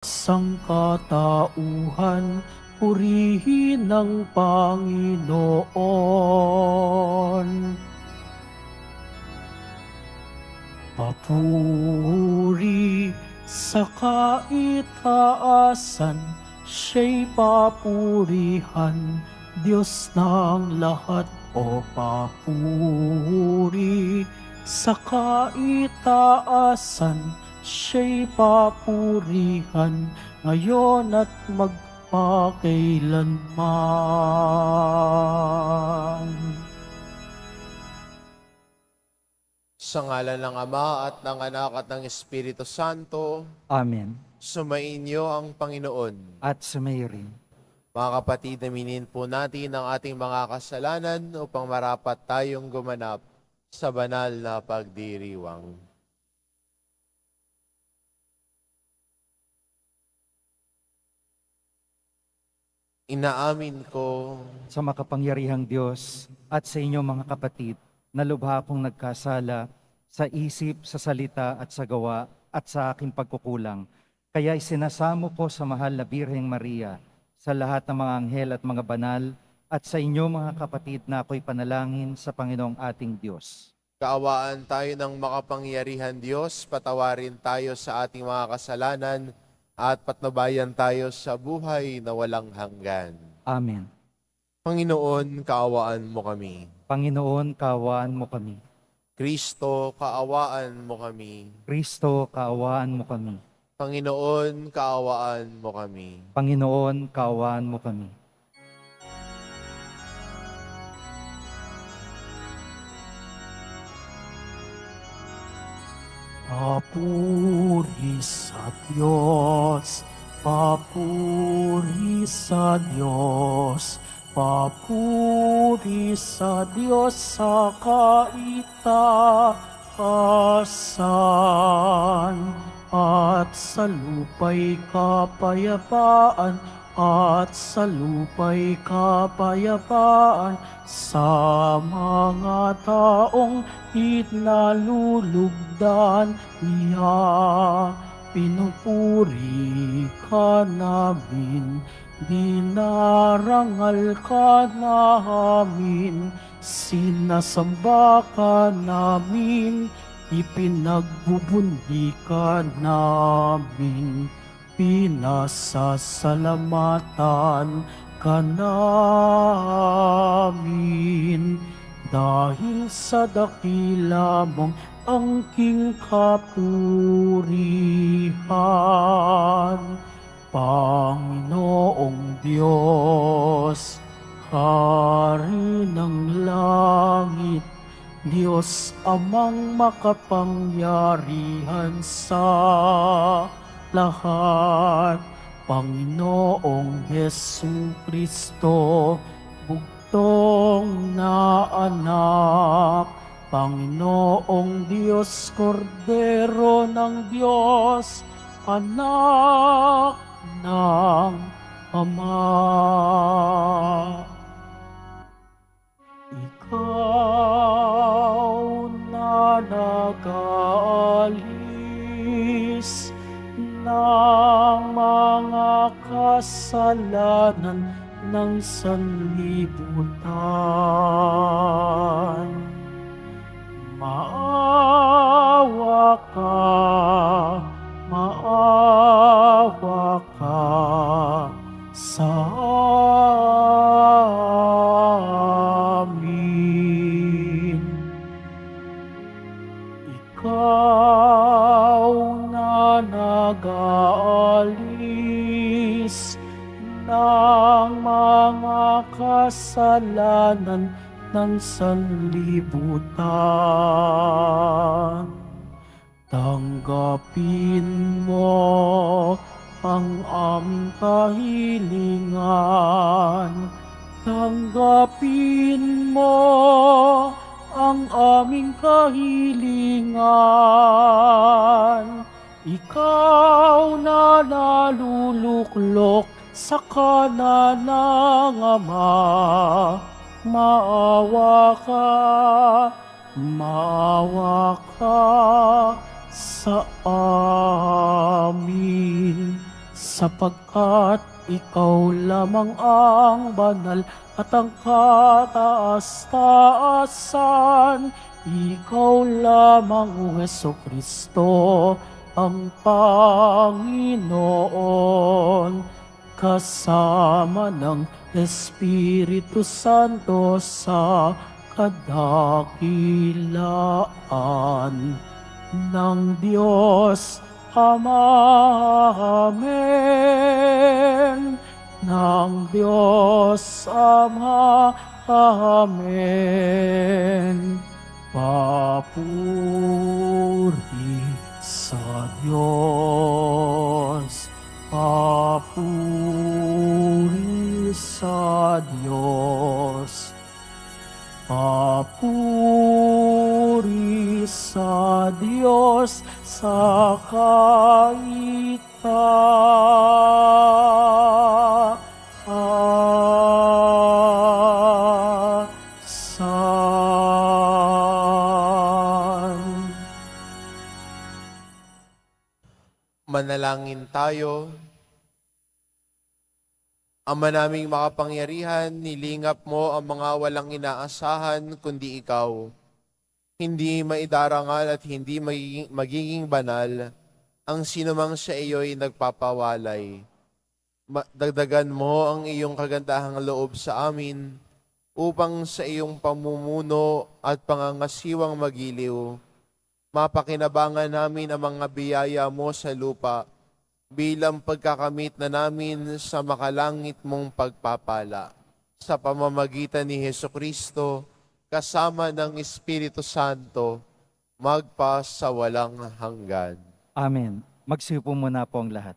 Sangkatauhan, purihin ng Panginoon. Papuri sa kaitaasan, siya'y papurihan, Diyos ng lahat. O papuri sa kaitaasan, siya'y papurihan, ngayon at magpakailanman. Sa ngalan ng Ama at ng Anak at ng Espiritu Santo, Amen. sumainyo ang Panginoon. At sumayo rin. Mga kapatid, aminin po natin ang ating mga kasalanan upang marapat tayong gumanap sa banal na pagdiriwang. Inaamin ko Sa makapangyarihang Diyos at sa inyo mga kapatid, na lubha akong nagkasala sa isip, sa salita at sa gawa at sa aking pagkukulang. Kaya isinasamo ko sa mahal na Birheng Maria, sa lahat ng mga anghel at mga banal, at sa inyo mga kapatid na ako'y panalangin sa Panginoong ating Diyos. kaawaan tayo ng makapangyarihan Diyos, patawarin tayo sa ating mga kasalanan at patnubayan tayo sa buhay na walang hanggan. Amen. Panginoon, kaawaan mo kami. Panginoon, kaawaan mo kami. Kristo, kaawaan mo kami. Kristo, kaawaan mo kami. Panginoon, kaawaan mo kami. Panginoon, kaawaan mo kami. Papuri sa Diyos, papuri sa Diyos, papuri sa Diyos sa kaitaasan, at sa lupa'y kapayapaan, at sa lupa'y kapayapaan, sa mga taong itinalulugdan niya. Pinupuri ka namin, dinarangal ka namin, sinasamba ka namin, ipinagbubundi ka namin, pinasasalamatan ka namin, dahil sa dakila mong angking kapurihan. Panginoong Diyos, Hari ng langit, Diyos amang makapangyarihan sa lahat, Panginoong Jesucristo, bugtong na anak, Panginoong Diyos, Kordero ng Diyos, anak ng Ama. Ikaw na nag-aalis ng mga kasalanan ng sanlibutan, maawa ka sa amin. Ikaw na nag-aalis ng mga kasalanan ng sanlibutan, tanggapin mo ang aming kahilingan, tanggapin mo ang aming kahilingan. Ikaw na naluluklok sa kanan ng Ama, maawa ka sa amin, sapagkat ikaw lamang ang banal at ang kataas-taasan. Ikaw lamang, O Jesucristo, ang Panginoon, kasama ng Espiritu Santo sa kadakilaan ng Diyos Ama. Amen. Ng Diyos Ama. Amen. Papuri sa Diyos. Papuri sa Diyos. Papuri sa Diyos sa kaitaasan. Manalangin tayo. Ama naming makapangyarihan, nilingap mo ang mga walang inaasahan kundi ikaw. Hindi maidarangal at hindi magiging banal ang sinumang sa iyo'y nagpapawalay. Dagdagan mo ang iyong kagandahang loob sa amin upang sa iyong pamumuno at pangangasiwang magiliw, mapakinabangan namin ang mga biyaya mo sa lupa bilang pagkakamit na namin sa makalangit mong pagpapala. Sa pamamagitan ni Jesucristo, kasama ng Espiritu Santo, magpa sa walang hanggan. Amen. Magsiupo muna po ang lahat.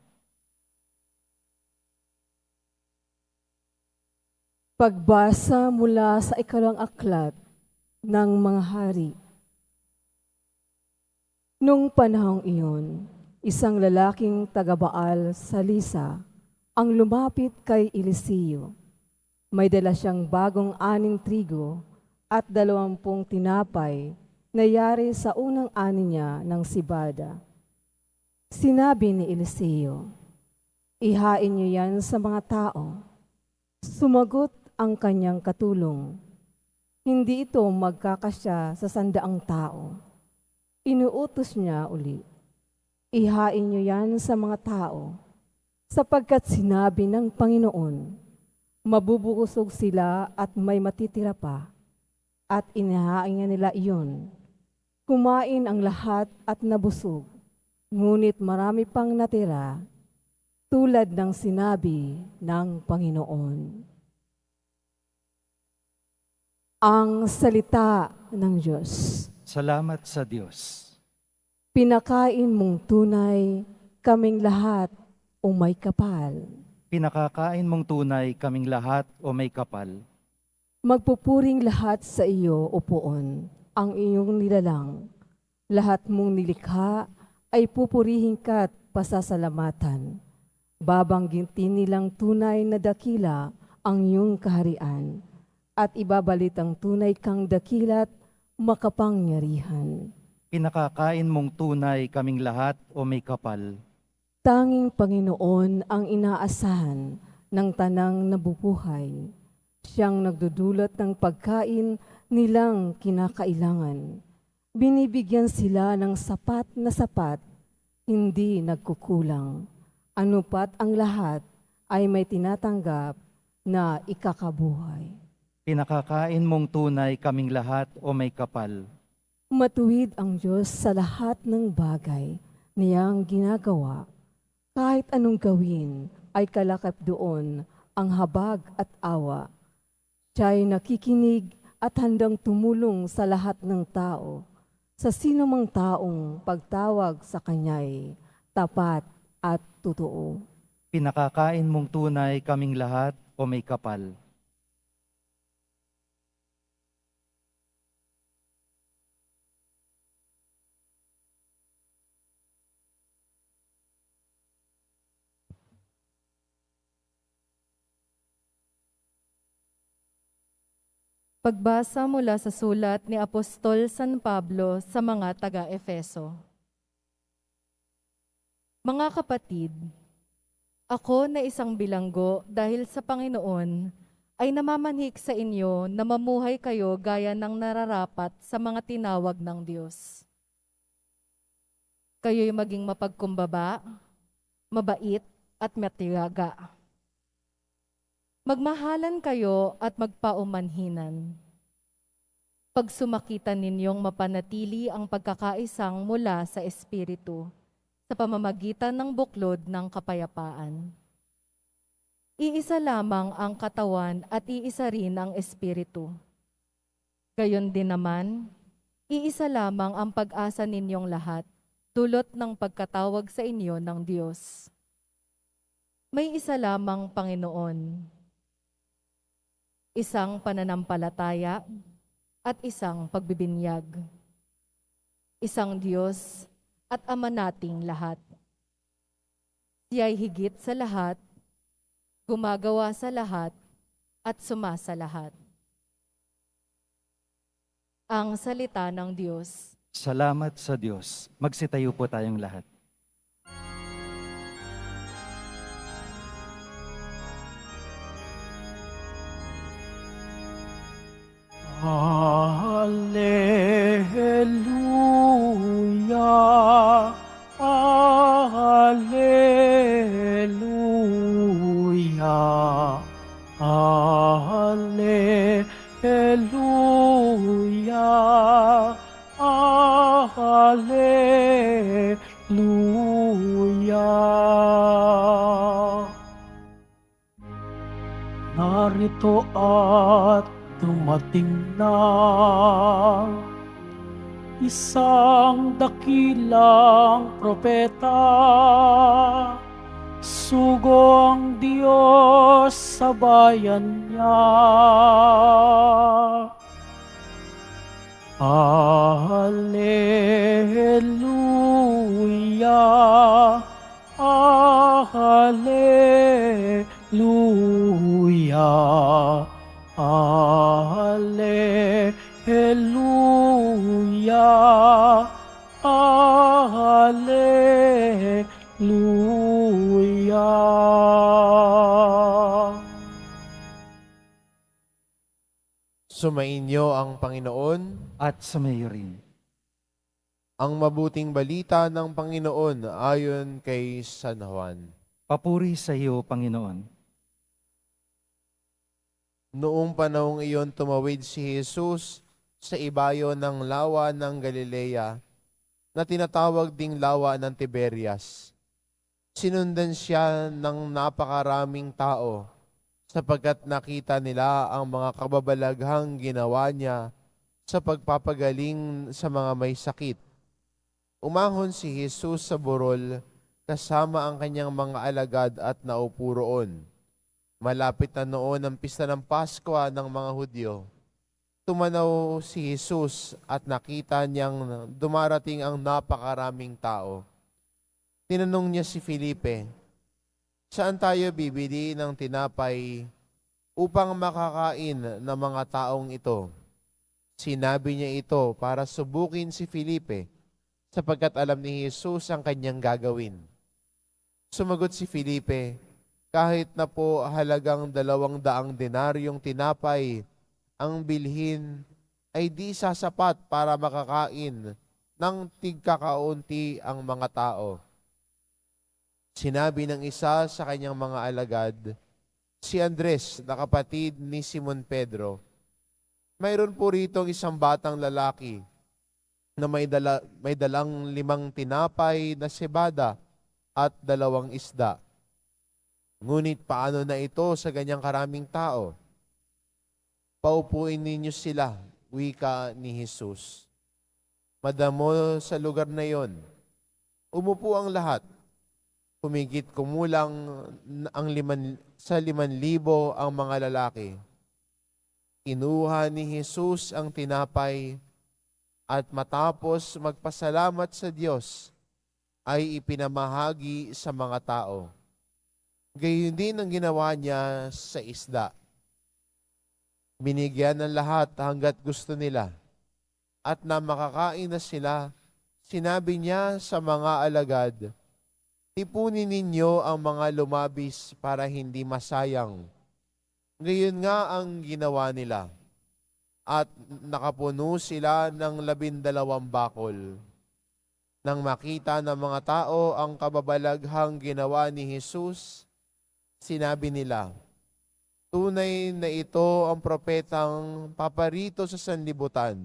Pagbasa mula sa ikalawang aklat ng mga hari. Nung panahong iyon, isang lalaking taga-Baal sa Lisa ang lumapit kay Eliseo. May dala siyang bagong aning trigo at 20 tinapay na yari sa unang ani niya ng sibada. Sinabi ni Eliseo, "Ihain niyo yan sa mga tao." Sumagot ang kanyang katulong, "Hindi ito magkakasya sa 100 tao." Inuutos niya uli, "Ihain niyo yan sa mga tao, sapagkat sinabi ng Panginoon, mabubusog sila at may matitira pa." At inihain niya nila iyon. Kumain ang lahat at nabusog, ngunit marami pang natira, tulad ng sinabi ng Panginoon. Ang salita ng Diyos. Salamat sa Diyos. Pinakain mong tunay kaming lahat o may kapal. Pinakakain mong tunay kaming lahat o may kapal. Magpupuring lahat sa iyo, o poon, ang iyong nilalang. Lahat mong nilikha ay pupurihin ka't pasasalamatan. Babanggitin nilang tunay na dakila ang iyong kaharian, at ibabalit ang tunay kang dakila't makapangyarihan. Pinakakain mong tunay kaming lahat o may kapal. Tanging Panginoon ang inaasahan ng tanang nabubuhay. Siyang nagdudulot ng pagkain nilang kinakailangan. Binibigyan sila ng sapat na sapat, hindi nagkukulang. Anupat ang lahat ay may tinatanggap na ikakabuhay. Pinakakain mong tunay kaming lahat o may kapal. Matuwid ang Diyos sa lahat ng bagay niyang ginagawa. Kahit anong gawin ay kalakip doon ang habag at awa. Siya'y nakikinig at handang tumulong sa lahat ng tao. Sa sino mang taong pagtawag sa Kanya'y tapat at totoo. Pinakakain mong tunay kaming lahat o may kapal. Pagbasa mula sa sulat ni Apostol San Pablo sa mga taga-Efeso. Mga kapatid, Ako na isang bilanggo dahil sa Panginoon ay namamanhik sa inyo na mamuhay kayo gaya ng nararapat sa mga tinawag ng Diyos. Kayo'y maging mapagkumbaba, mabait at matiyaga. Magmahalan kayo at magpaumanhinan. Pagsumakitan ninyong mapanatili ang pagkakaisang mula sa Espiritu sa pamamagitan ng buklod ng kapayapaan. Iisa lamang ang katawan at iisa rin ang Espiritu. Gayon din naman, iisa lamang ang pag-asa ninyong lahat, dulot ng pagkatawag sa inyo ng Diyos. May isa lamang Panginoon, isang pananampalataya at isang pagbibinyag, isang Diyos at Ama nating lahat. Siya'y higit sa lahat, gumagawa sa lahat, at sumasa lahat. Ang salita ng Diyos. Salamat sa Diyos. Magsitayo po tayong lahat. Alleluia, Alleluia, Alleluia, Alleluia. Narito at dumating na isang dakilang propeta, sugo ang Diyos sa bayan niya. Alleluia, Alleluia, Alleluia, Alleluia. Sumainyo ang Panginoon. At sumayo rin. Ang mabuting balita ng Panginoon ayon kay San Juan. Papuri sa iyo, Panginoon. Noong panahong iyon tumawid si Jesus sa ibayo ng lawa ng Galilea na tinatawag ding lawa ng Tiberias. Sinundan siya ng napakaraming tao sapagkat nakita nila ang mga kababalaghang ginawa niya sa pagpapagaling sa mga may sakit. Umahon si Jesus sa burol kasama ang kanyang mga alagad at naupo roon. Malapit na noon ang pista ng Pasko ng mga Hudyo. Tumanaw si Jesus at nakita niyang dumarating ang napakaraming tao. Tinanong niya si Felipe, "Saan tayo bibili ng tinapay upang makakain ng mga taong ito?" Sinabi niya ito para subukin si Felipe, sapagkat alam ni Jesus ang kanyang gagawin. Sumagot si Felipe, "Kahit na po halagang 200 denaryong tinapay ang bilhin, ay di sasapat para makakain ng tigkakaunti ang mga tao." Sinabi ng isa sa kanyang mga alagad, si Andres na kapatid ni Simon Pedro, "Mayroon po rito isang batang lalaki na may dalang 5 tinapay na sebada at 2 isda. Ngunit paano na ito sa ganyang karaming tao?" "Paupuin ninyo sila," wika ni Jesus. Madamo sa lugar na yon. Umupo ang lahat. Humigit kumulang ang 5,000 ang mga lalaki. Kinuha ni Jesus ang tinapay at matapos magpasalamat sa Diyos, ay ipinamahagi sa mga tao. Gayon din ang ginawa niya sa isda. Binigyan ng lahat hanggat gusto nila. At na makakain na sila, sinabi niya sa mga alagad, Tipunin ninyo ang mga lumabis para hindi masayang. Ngayon nga ang ginawa nila. At nakapuno sila ng 12 bakol. Nang makita ng mga tao ang kababalaghang ginawa ni Jesus, sinabi nila, tunay na ito ang propetang paparito sa sanlibutan.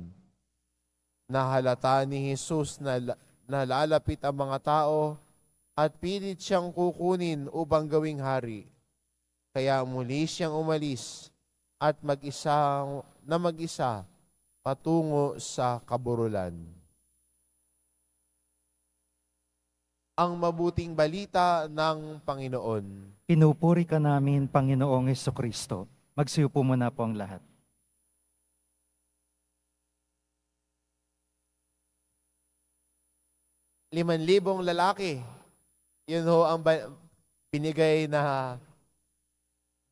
Nahalata ni Jesus na lalapit ang mga tao at pilit siyang kukunin upang gawing hari. Kaya muli siyang umalis at mag-isa patungo sa kaburulan. Ang mabuting balita ng Panginoon. Pinupuri ka namin, Panginoong Hesukristo. Magsiupo muna po ang lahat. Limang lalaki. Yun ho ang binigay na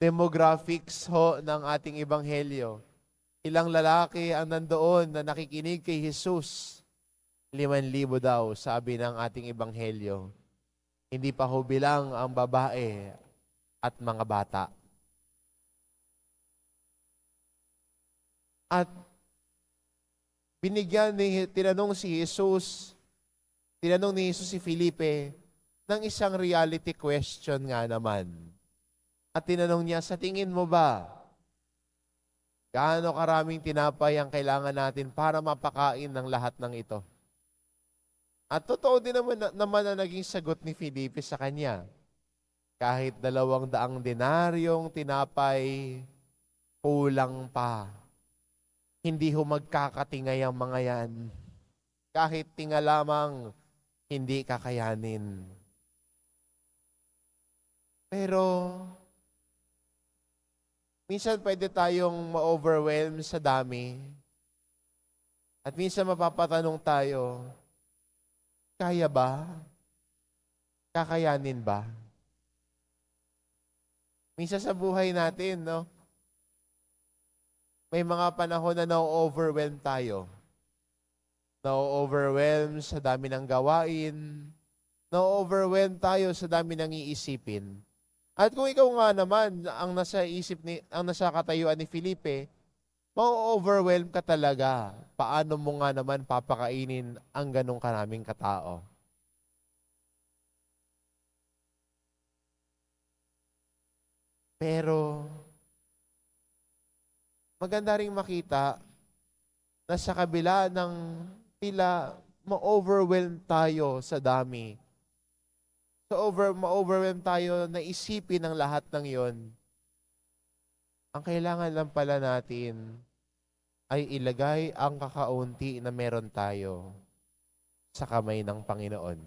demographics ho ng ating ebanghelyo. Ilang lalaki ang nandoon na nakikinig kay Jesus? 5,000 daw, sabi ng ating ebanghelyo. Hindi pa ho bilang ang babae at mga bata. At tinanong ni Jesus si Felipe ng isang reality question nga naman. At tinanong niya, sa tingin mo ba, gaano karaming tinapay ang kailangan natin para mapakain ng lahat ng ito? At totoo din naman na naging sagot ni Felipe sa kanya. Kahit 200 denaryong tinapay, kulang pa. Hindi ho magkakatingay ang mga yan. Kahit tinga lamang, hindi kakayanin. Pero, minsan pwede tayong ma-overwhelm sa dami. At minsan mapapatanong tayo, kaya ba? Kakayanin ba? Minsan sa buhay natin, no? May mga panahon na na-overwhelm tayo. Na-overwhelm sa dami ng gawain. Na-overwhelm tayo sa dami ng iisipin. At kung ikaw nga naman, ang nasa katayuan ni Felipe, ma-overwhelm ka talaga. Paano mo nga naman papakainin ang ganong karaming katao? Pero, maganda ring makita na sa kabila ng tila ma-overwhelm tayo sa dami. Ma-overwhelm tayo na isipin ang lahat ng yon. Ang kailangan lang pala natin ay ilagay ang kakaunti na meron tayo sa kamay ng Panginoon.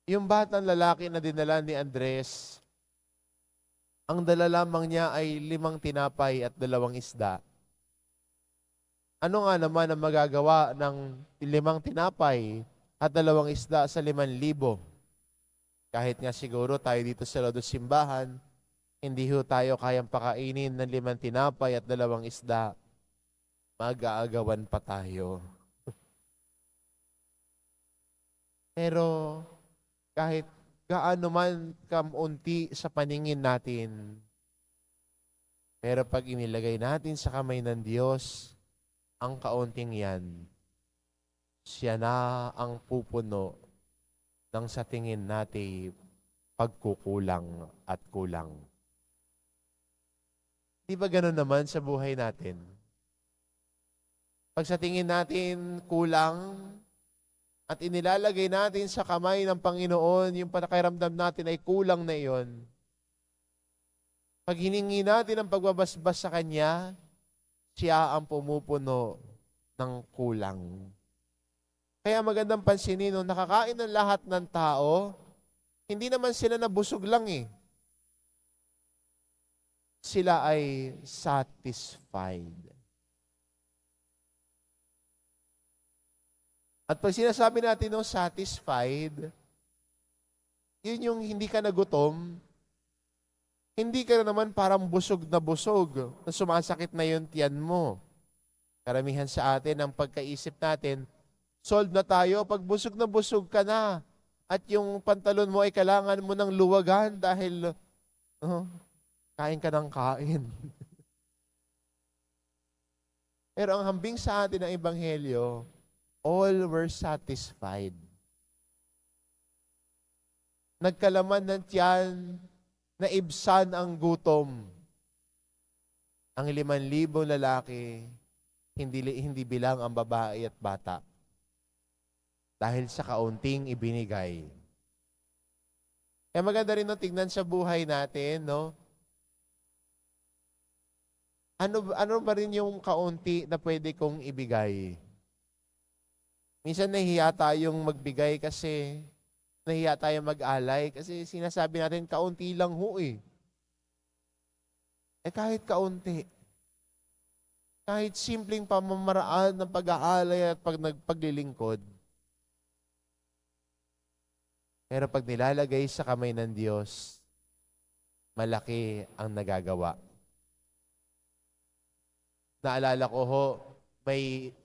Yung batang lalaki na dinala ni Andres, ang dala lamang niya ay 5 tinapay at 2 isda. Ano nga naman ang magagawa ng 5 tinapay at 2 isda sa 5,000? Kahit nga siguro tayo dito sa loob ng simbahan, hindi ho tayo kayang pakainin ng 5 tinapay at 2 isda. Mag-aagawan pa tayo. Pero kahit gaano man kamunti sa paningin natin, pero pag inilagay natin sa kamay ng Diyos, ang kaunting yan, siya na ang pupuno ng sa tingin natin pagkukulang at kulang. Di ba gano'n naman sa buhay natin? Pag sa tingin natin kulang at inilalagay natin sa kamay ng Panginoon, yung pakiramdam natin ay kulang na iyon. Pag hiningi natin ang pagbabasbas sa Kanya, siya ang pumupuno ng kulang. Kaya magandang pansinin, nung nakakain ng lahat ng tao, hindi naman sila nabusog lang eh. Sila ay satisfied. At pag sinasabi natin ng satisfied, yun yung hindi ka nagutom, hindi ka naman parang busog, na sumasakit na yung tiyan mo. Karamihan sa atin, ang pagkaisip natin, solve na tayo. Pag busog na busog ka na, at yung pantalon mo ay kailangan mo ng luwagan dahil kain ka ng kain. Pero ang hambing sa atin ng Ebanghelyo, all were satisfied. Nagkalaman ng tiyan, naibsan ang gutom. Ang 5,000 lalaki, hindi bilang ang babae at bata. Dahil sa kaunting ibinigay. Kaya maganda rin tignan sa buhay natin, no? Ano ba rin yung kaunti na pwede kong ibigay? Minsan nahihiya tayong magbigay kasi nahihiya tayong mag-alay kasi sinasabi natin kaunti lang ho eh. Kahit kaunti. Kahit simpleng pamamaraan ng pag-aalay at paglilingkod. Pero pag nilalagay sa kamay ng Diyos, malaki ang nagagawa. Naalala ko ho,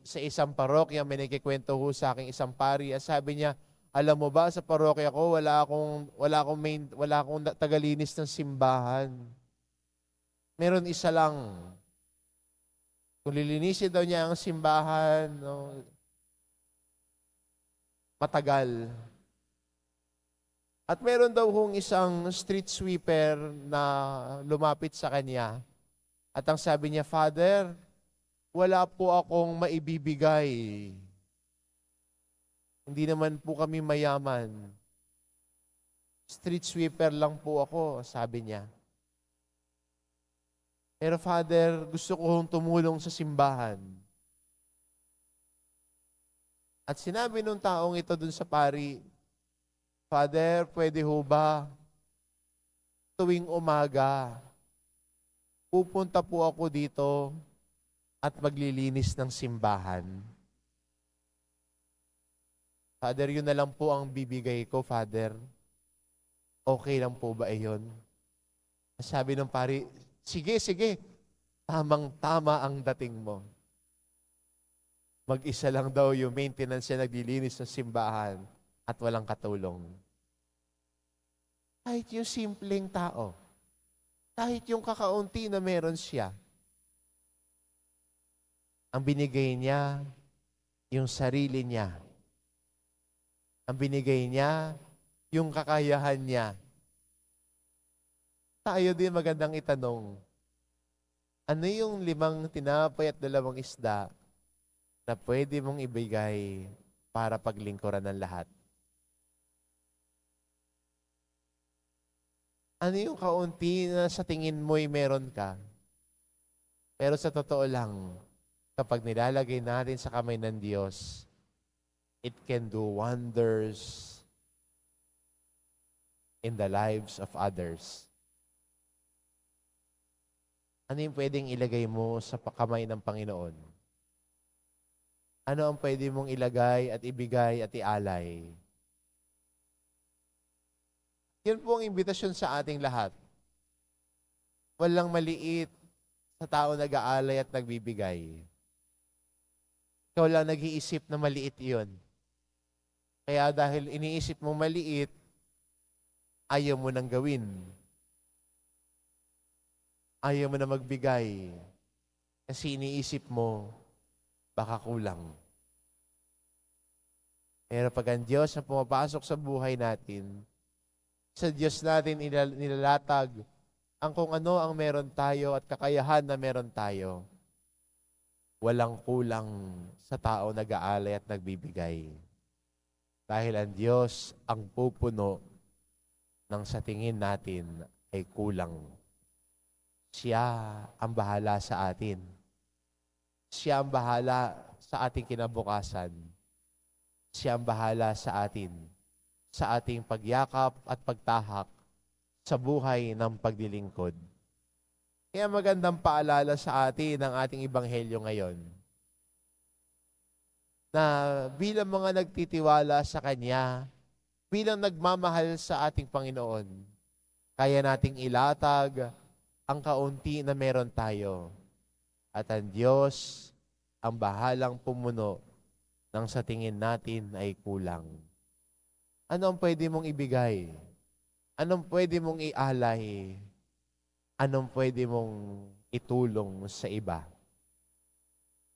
sa isang parokya, may nagkikwento ho sa aking isang pari. Sabi niya, alam mo ba, sa parokya ko, wala akong tagalinis ng simbahan. Meron isa lang. Kung lilinisin daw niya ang simbahan, matagal. At meron daw hong isang street sweeper na lumapit sa kanya. At ang sabi niya, Father, wala po akong maibibigay. Hindi naman po kami mayaman. Street sweeper lang po ako, sabi niya. Pero Father, gusto kong tumulong sa simbahan. At sinabi nung taong ito dun sa pari, Father, pwede ho ba tuwing umaga, pupunta po ako dito at maglilinis ng simbahan. Father, yun na lang po ang bibigay ko, Father. Okay lang po ba iyon? Sabi ng pari, sige, tamang-tama ang dating mo. Mag-isa lang daw yung maintenance siya naglilinis ng simbahan at walang katulong. Kahit yung simpleng tao, kahit yung kakaunti na meron siya, ang binigay niya, yung sarili niya. Ang binigay niya, yung kakayahan niya. Tayo din magandang itanong, ano yung 5 tinapay at 2 isda na pwede mong ibigay para paglingkuran ng lahat? Ano yung kaunti na sa tingin mo'y meron ka? Pero sa totoo lang, kapag nilalagay natin sa kamay ng Diyos, it can do wonders in the lives of others. Ano yung pwedeng ilagay mo sa kamay ng Panginoon? Ano ang pwede mong ilagay at ibigay at ialay? Yan po ang imbitasyon sa ating lahat. Walang maliit sa tao nag-aalay at nagbibigay. Ikaw lang nag-iisip na maliit iyon. Kaya dahil iniisip mo maliit, ayaw mo nang gawin. Ayaw mo na magbigay. Kasi iniisip mo, baka kulang. Pero pag ang Diyos na pumapasok sa buhay natin, sa Diyos natin nilalatag ang kung ano ang meron tayo at kakayahan na meron tayo. Walang kulang sa tao nag-aalay at nagbibigay. Dahil ang Diyos ang pupuno ng sa tingin natin ay kulang. Siya ang bahala sa atin. Siya ang bahala sa ating kinabukasan. Siya ang bahala sa atin, sa ating pagyakap at pagtahak sa buhay ng paglilingkod. Kaya magandang paalala sa atin ng ating Ebanghelyo ngayon na bilang mga nagtitiwala sa Kanya, bilang nagmamahal sa ating Panginoon, kaya nating ilatag ang kaunti na meron tayo. At ang Diyos ang bahalang pumuno nang sa tingin natin ay kulang. Ano ang pwede mong ibigay? Anong pwede mong ialay? Anong pwede mong itulong sa iba?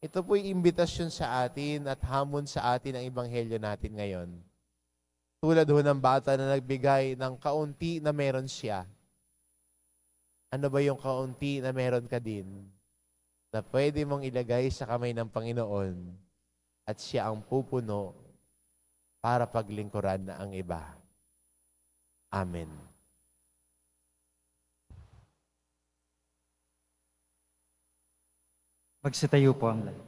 Ito po'y imbitasyon sa atin at hamon sa atin ang ebanghelyo natin ngayon. Tulad ho ng bata na nagbigay ng kaunti na meron siya. Ano ba yung kaunti na meron ka din na pwede mong ilagay sa kamay ng Panginoon at siya ang pupuno para paglingkuran na ang iba? Amen. Magsitayo po ang lahat.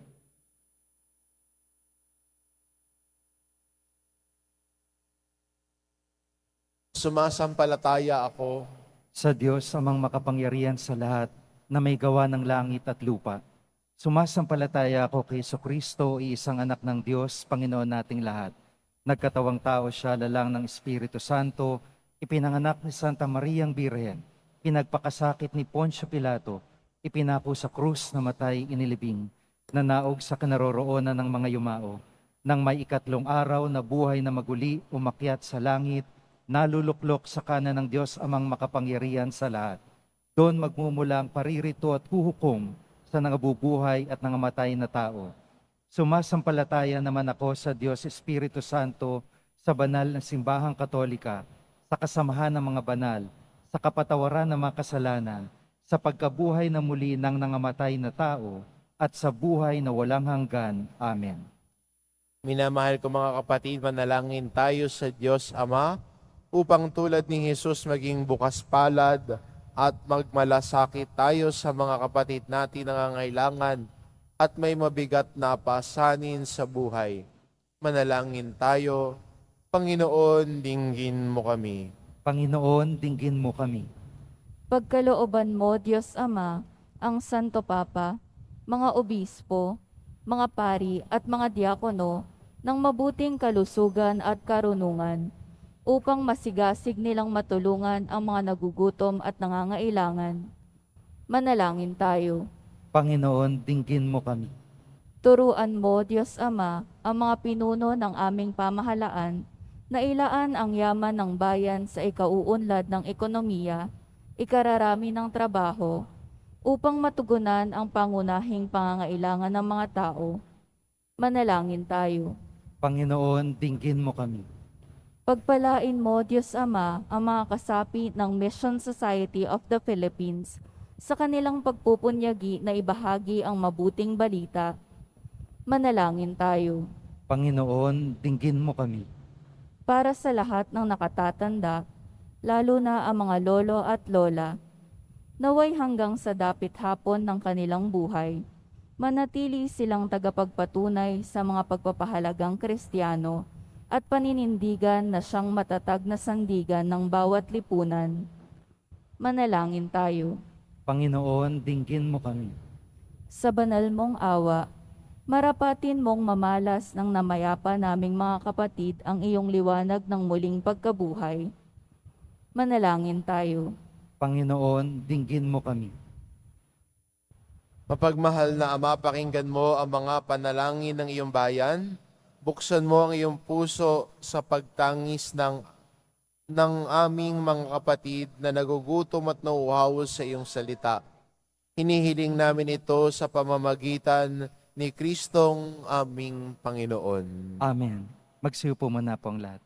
Sumasampalataya ako Sa Diyos amang makapangyarihan sa lahat na may gawa ng langit at lupa. Sumasampalataya ako kay Kristo, iisang anak ng Diyos, Panginoon nating lahat. Nagkatawang tao siya, lalang ng Espiritu Santo, ipinanganak ni Santa Mariang Birhen, pinagpakasakit ni Poncio Pilato, ipinapo sa krus na matay inilibing, nanaog sa kinaroroonan ng mga yumao. Nang may ikatlong araw na buhay na maguli, umakyat sa langit, naluluklok sa kanan ng Diyos amang makapangyarihan sa lahat. Doon magmumula ang paririto at huhukom sa nangabubuhay at nangamatay na tao. Sumasampalataya naman ako sa Diyos Espiritu Santo, sa banal na simbahang katolika, sa kasamahan ng mga banal, sa kapatawaran ng mga kasalanan, sa pagkabuhay na muli ng nangamatay na tao, at sa buhay na walang hanggan. Amen. Minamahal ko mga kapatid, manalangin tayo sa Diyos Ama upang tulad ni Jesus maging bukas palad at magmalasakit tayo sa mga kapatid natin na nangangailangan at may mabigat na pasanin sa buhay. Manalangin tayo. Panginoon, dinggin mo kami. Panginoon, dinggin mo kami. Pagkalooban mo, Diyos Ama, ang Santo Papa, mga obispo, mga pari at mga diakono ng mabuting kalusugan at karunungan, upang masigasig nilang matulungan ang mga nagugutom at nangangailangan. Manalangin tayo. Panginoon, dinggin mo kami. Turuan mo, Diyos Ama, ang mga pinuno ng aming pamahalaan na ilaan ang yaman ng bayan sa ikauunlad ng ekonomiya, ikararami ng trabaho, upang matugunan ang pangunahing pangangailangan ng mga tao. Manalangin tayo. Panginoon, dinggin mo kami. Pagpalain mo, Diyos Ama, ang mga kasapi ng Mission Society of the Philippines sa kanilang pagpupunyagi na ibahagi ang mabuting balita. Manalangin tayo. Panginoon, dinggin mo kami. Para sa lahat ng nakatatanda, lalo na ang mga lolo at lola, naway hanggang sa dapit hapon ng kanilang buhay, manatili silang tagapagpatunay sa mga pagpapahalagang Kristiyano at paninindigan na siyang matatag na sandigan ng bawat lipunan. Manalangin tayo. Panginoon, dinggin mo kami. Sa banal mong awa, marapatin mong mamalas ng namayapa naming mga kapatid ang iyong liwanag ng muling pagkabuhay. Manalangin tayo. Panginoon, dinggin mo kami. Mapagmahal na Ama, pakinggan mo ang mga panalangin ng iyong bayan. Buksan mo ang iyong puso sa pagtangis ng aming mga kapatid na nagugutom at nauuhaw sa iyong salita. Hinihiling namin ito sa pamamagitan ni Kristong aming Panginoon. Amen. Magsiyo po muna po ang lahat.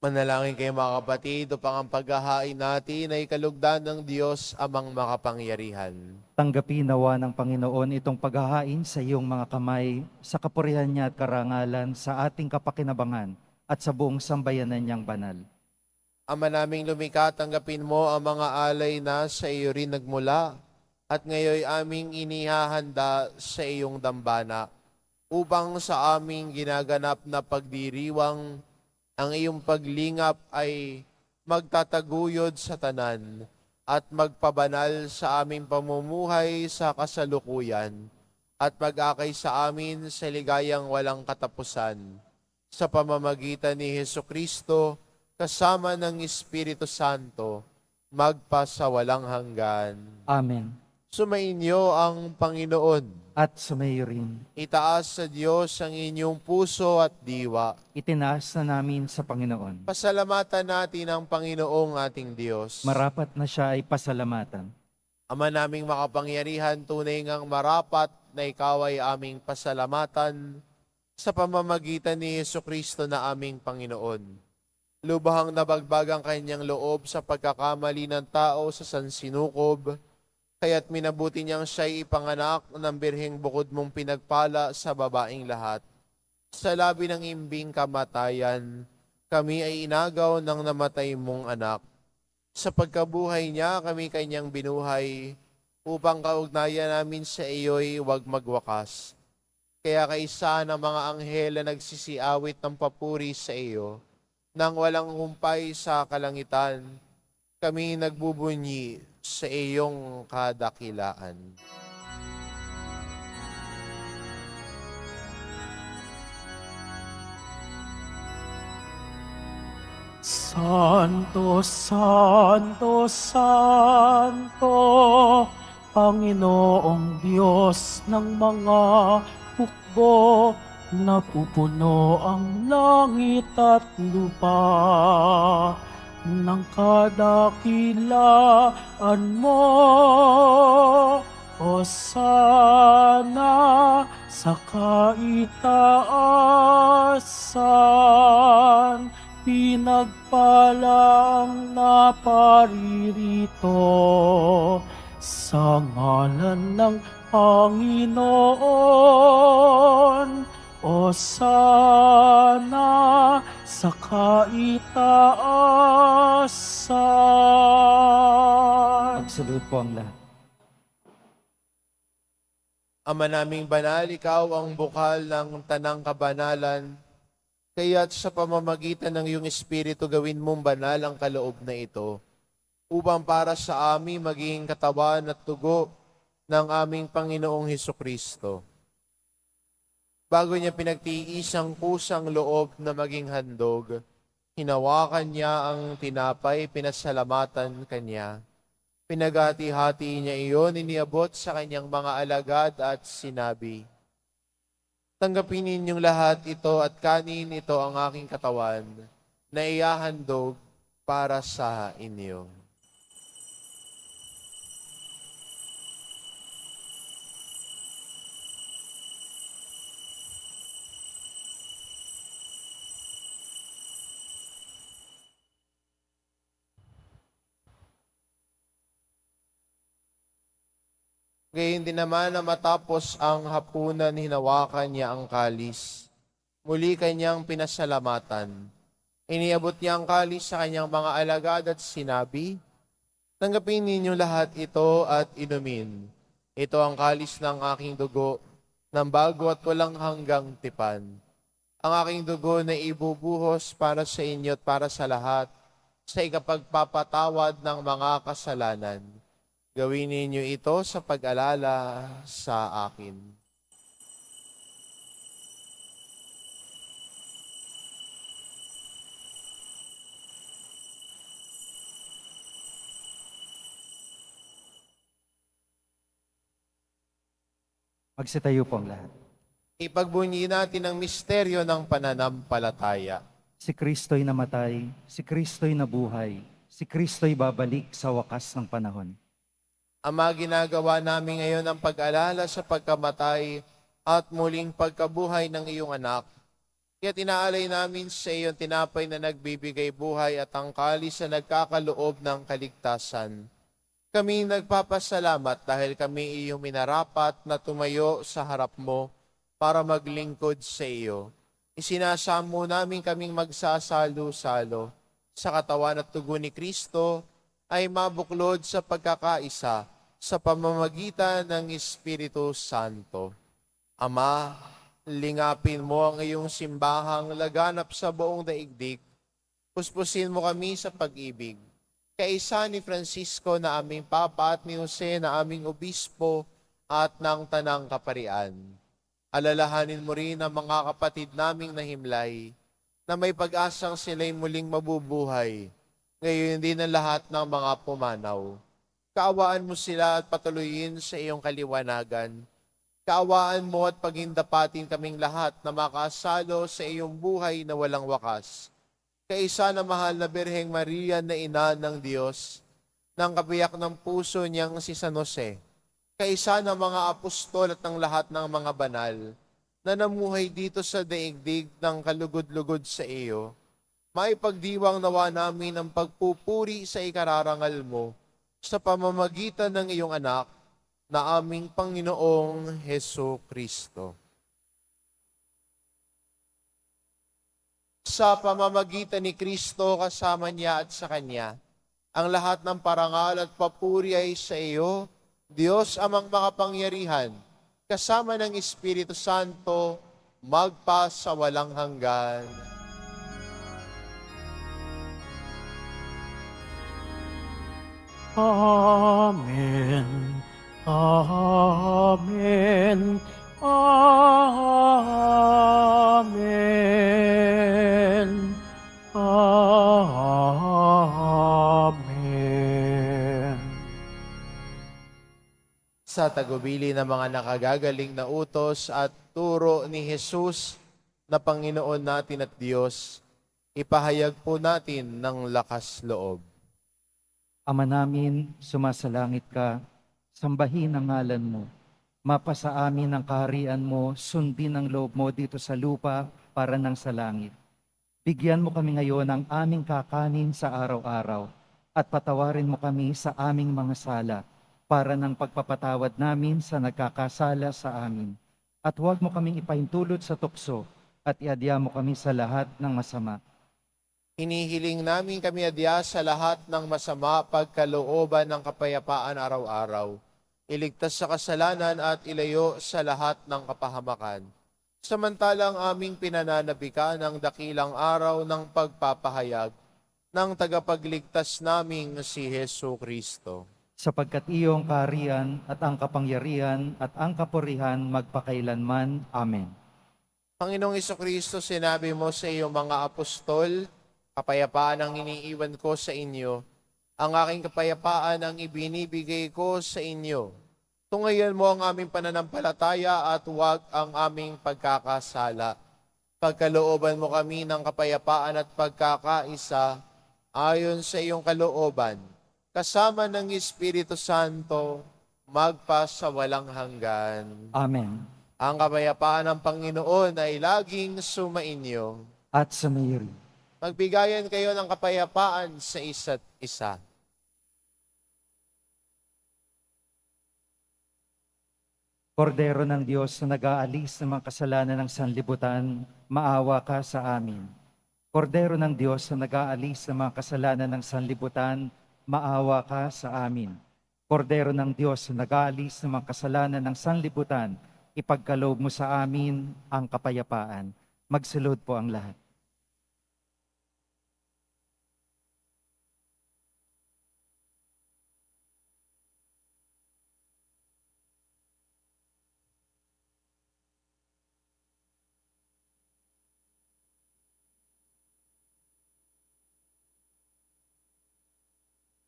Manalangin kayo mga kapatid upang ang paghahain natin ay kalugdan ng Diyos amang makapangyarihan. Tanggapin nawa ng Panginoon itong paghahain sa iyong mga kamay, sa kapurihan niya at karangalan, sa ating kapakinabangan at sa buong sambayanan niyang banal. Ama naming lumikha, tanggapin mo ang mga alay na sa iyo rin nagmula at ngayon aming inihahanda sa iyong dambana upang sa aming ginaganap na pagdiriwang ang iyong paglingap ay magtataguyod sa tanan at magpabanal sa aming pamumuhay sa kasalukuyan at mag-akay sa amin sa ligayang walang katapusan. Sa pamamagitan ni Hesukristo, kasama ng Espiritu Santo, magpasawalang hanggan. Amen. Sumainyo ang Panginoon. At sumayo rin. Itaas sa Diyos ang inyong puso at diwa. Itinaas na namin sa Panginoon. Pasalamatan natin ang Panginoong ating Diyos. Marapat na siya ay pasalamatan. Ama naming makapangyarihan, tunay ngang marapat na ikaw ay aming pasalamatan sa pamamagitan ni Hesukristo na aming Panginoon. Lubhang nabagbag ang kanyang loob sa pagkakamali ng tao sa sansinukob, kaya't minabuti niyang siya'y ipanganak ng birheng bukod mong pinagpala sa babaing lahat. Sa labi ng imbing kamatayan, kami ay inagaw ng namatay mong anak. Sa pagkabuhay niya, kami kanyang binuhay, upang kaugnayan namin sa iyo'y huwag magwakas. Kaya kaisa ng mga anghel na nagsisiawit ng papuri sa iyo, nang walang humpay sa kalangitan, kami nagbubunyi sa iyong kadakilaan. Santo, Santo, Santo, Panginoong Diyos ng mga hukbo, napupuno ang langit at lupa ng kadakilaan mo. Hosana sa kaitaasan, pinagpalang naparirito sa ngalan ng Panginoon. Hosana sa kaitaasan. Magsalud po ang lahat. Ama naming banal, ikaw ang bukal ng tanang kabanalan, kaya't sa pamamagitan ng iyong Espiritu gawin mong banal ang kaloob na ito, upang para sa amin maging katawan at tugo ng aming Panginoong Hesukristo. Bago niya pinagtiis ang kusang loob na maging handog, hinawakan niya ang tinapay, pinasalamatan kanya. Pinaghati-hati niya iyon, iniabot sa kanyang mga alagad at sinabi, "Tanggapin ninyong lahat ito at kanin ito ang aking katawan na ihahandog para sa inyo." Gayon din naman na matapos ang hapunan, hinawakan niya ang kalis. Muli kanyang pinasalamatan. Iniabot niya ang kalis sa kanyang mga alagad at sinabi, "Tanggapin ninyo lahat ito at inumin. Ito ang kalis ng aking dugo, ng bago at walang hanggang tipan. Ang aking dugo na ibubuhos para sa inyo at para sa lahat, sa ikapagpapatawad ng mga kasalanan. Gawin ninyo ito sa pag-alala sa akin." Magsitayo po ang lahat. Ipagbunyi natin ang misteryo ng pananampalataya. Si Kristo'y namatay, si Kristo'y nabuhay, si Kristo'y babalik sa wakas ng panahon. Ama, ginagawa namin ngayon ang pag-alala sa pagkamatay at muling pagkabuhay ng iyong anak. Kaya tinaalay namin sa iyo ang tinapay na nagbibigay buhay at ang kalis na nagkakaloob ng kaligtasan. Kami nagpapasalamat dahil kami iyong minarapat na tumayo sa harap mo para maglingkod sa iyo. Isinasamo namin kaming magsasalo-salo sa katawan at tugon ni Kristo ay mabuklod sa pagkakaisa sa pamamagitan ng Espiritu Santo. Ama, lingapin mo ang iyong simbahang laganap sa buong daigdig. Puspusin mo kami sa pag-ibig. Kaisa ni Francisco na aming Papa at ni Jose na aming Obispo at ng Tanang Kaparian. Alalahanin mo rin ang mga kapatid naming nahimlay na may pag-asang sila'y muling mabubuhay. Ngayon din ang lahat ng mga pumanaw. Kaawaan mo sila at patuloyin sa iyong kaliwanagan. Kaawaan mo at pagindapatin kaming lahat na makasalo sa iyong buhay na walang wakas. Kaisa na mahal na Birheng Maria na ina ng Diyos, ng kabiyak ng puso niyang si San Jose, kaisa ng mga apostol at ng lahat ng mga banal, na namuhay dito sa daigdig ng kalugod-lugod sa iyo, maipagdiwang nawa namin ang pagpupuri sa ikararangal mo sa pamamagitan ng iyong anak na aming Panginoong Heso Kristo. Sa pamamagitan ni Kristo kasama niya at sa Kanya, ang lahat ng parangal at papuri ay sa iyo, Diyos amang makapangyarihan, kasama ng Espiritu Santo, magpa sa walang hanggan. Amen. Amen. Amen. Amen. Sa tagubili ng mga nakagagaling na utos at turo ni Jesus na Panginoon natin at Diyos, ipahayag po natin ng lakas loob. Ama namin, sumasalangit ka, sambahin ang ngalan mo. Mapasa amin ang kaharian mo, sundin ang loob mo dito sa lupa para nang sa langit. Bigyan mo kami ngayon ng aming kakanin sa araw-araw at patawarin mo kami sa aming mga sala para ng pagpapatawad namin sa nagkakasala sa amin. At huwag mo kaming ipahintulot sa tukso at iadya mo kami sa lahat ng masama. Hinihiling namin kami adya sa lahat ng masama pagkalooban ng kapayapaan araw-araw. Iligtas sa kasalanan at ilayo sa lahat ng kapahamakan. Samantalang aming pinananabikan ang dakilang araw ng pagpapahayag ng tagapagligtas naming si Heso Kristo. Sapagkat iyong kaharian at ang kapangyarihan at ang kapurihan magpakailanman. Amen. Panginoong Jesucristo, sinabi mo sa iyong mga apostol, kapayapaan ang iniiwan ko sa inyo, ang aking kapayapaan ang ibinibigay ko sa inyo. Tungayan mo ang aming pananampalataya at huwag ang aming pagkakasala. Pagkalooban mo kami ng kapayapaan at pagkakaisa ayon sa iyong kalooban, kasama ng Espiritu Santo, magpa sa walang hanggan. Amen. Ang kapayapaan ng Panginoon ay laging sumainyo. At sa mayroon. Magbigayan kayo ng kapayapaan sa isa't isa. Kordero ng Diyos na nag-aalis ng mga kasalanan ng sanlibutan, maawa ka sa amin. Kordero ng Diyos na nag-aalis ng mga kasalanan ng sanlibutan, maawa ka sa amin. Kordero ng Diyos na nag-aalis ng mga kasalanan ng sanlibutan, ipagkaloob mo sa amin ang kapayapaan. Magsulod po ang lahat.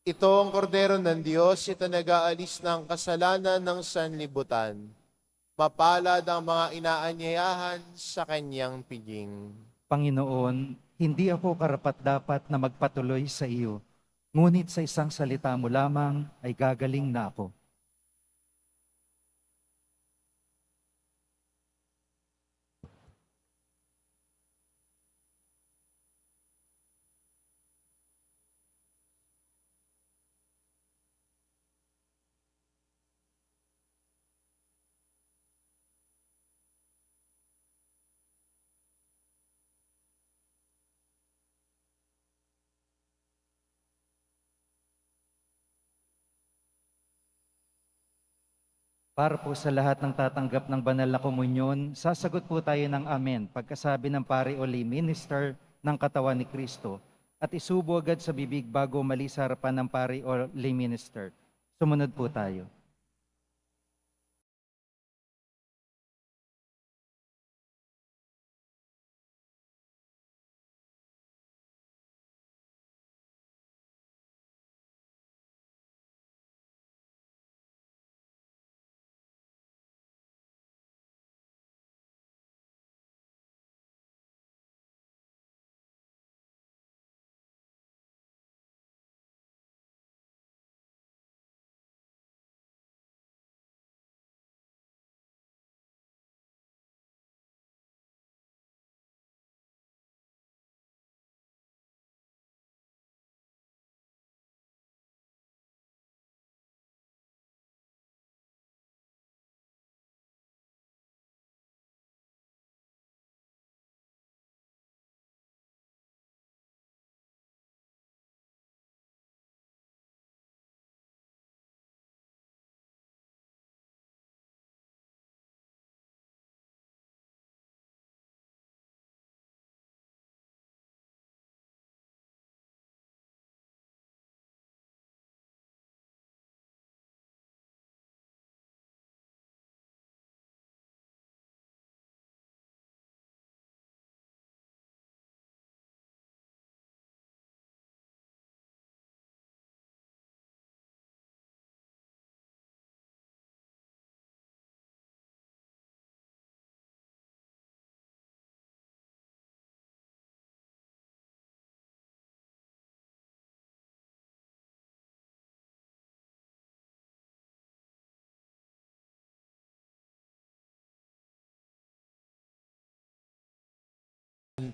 Ito ang kordero ng Diyos, ito nag-aalis ng kasalanan ng sanlibutan. Mapalad ang mga inaanyayahan sa kanyang piging. Panginoon, hindi ako karapat-dapat na magpatuloy sa iyo, ngunit sa isang salita mo lamang ay gagaling na ako. Para po sa lahat ng tatanggap ng banal na komunyon, sasagot po tayo ng amen pagkasabi ng pari o lay minister ng katawan ni Kristo at isubo agad sa bibig bago mali sa harapan ng pari o lay minister. Sumunod po tayo.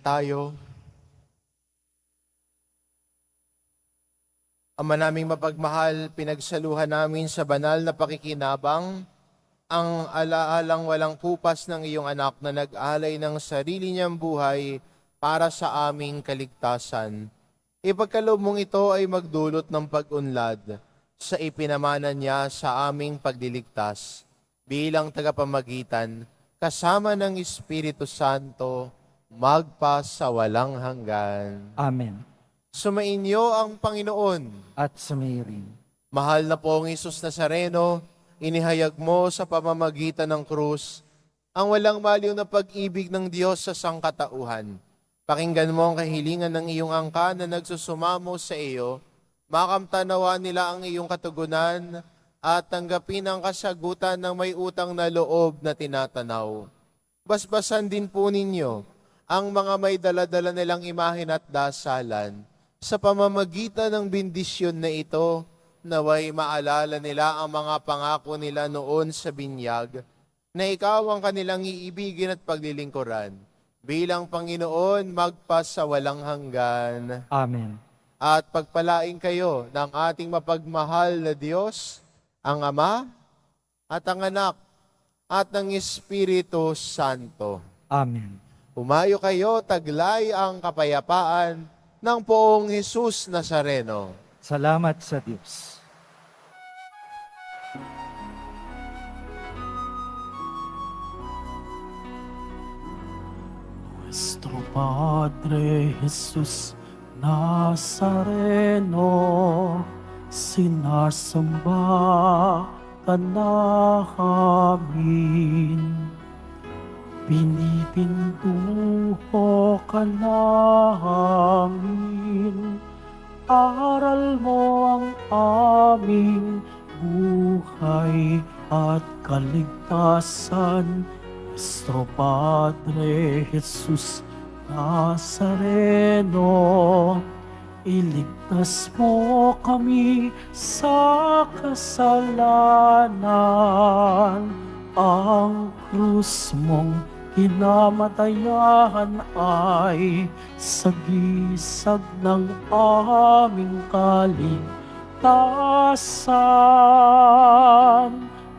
Tayo. Ama naming mapagmahal, pinagsaluhan namin sa banal na pakikinabang ang alaalang walang kupas ng iyong anak na nag-alay ng sarili niyang buhay para sa aming kaligtasan. Ipagkaloob mong ito ay magdulot ng pag-unlad sa ipinamana niya sa aming pagliligtas bilang tagapamagitan kasama ng Espiritu Santo magpa sa walang hanggan. Amen. Sumainyo ang Panginoon. At sumayin. Mahal na pong Hesus Nazareno, inihayag mo sa pamamagitan ng krus ang walang maliw na pag-ibig ng Diyos sa sangkatauhan. Pakinggan mo ang kahilingan ng iyong angka na nagsusumamo sa iyo, makamtanawa nila ang iyong katugunan at tanggapin ang kasagutan ng may utang na loob na tinatanaw. Basbasan din po ninyo ang mga may daladala nilang imahen at dasalan. Sa pamamagitan ng bendisyon na ito, naway maalala nila ang mga pangako nila noon sa binyag, na ikaw ang kanilang iibigin at paglilingkuran. Bilang Panginoon, magpas sa walang hanggan. Amen. At pagpalain kayo ng ating mapagmahal na Diyos, ang Ama, at ang Anak, at ng Espiritu Santo. Amen. Humayo kayo, taglay ang kapayapaan ng poong Hesus Nazareno. Salamat sa Diyos. Nuestro Padre Jesus Nazareno, sinasamba ka namin. Pinipintuho ka namin, aral mo ang aming buhay at kaligtasan. Nuestro Padre Jesus Nazareno, iligtas mo kami sa kasalanan. Ang krus mong kinamatayan ay sagisag ng aming kaligtasan.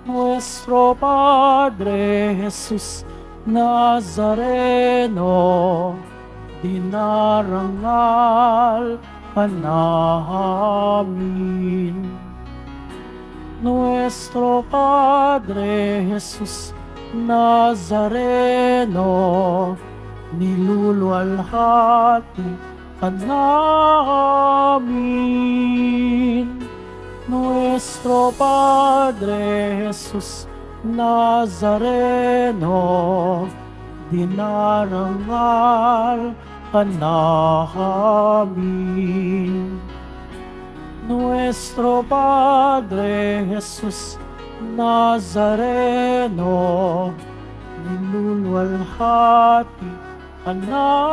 Nuestro Padre Jesus Nazareno, dinarangal ka namin. Nuestro Padre Jesus Nazareno, niluluwalhati ka namin. Nuestro Padre Jesus Nazareno, dinarangal ka namin. Nuestro Padre Jesus Nazareno, niluluwalhati ka namin.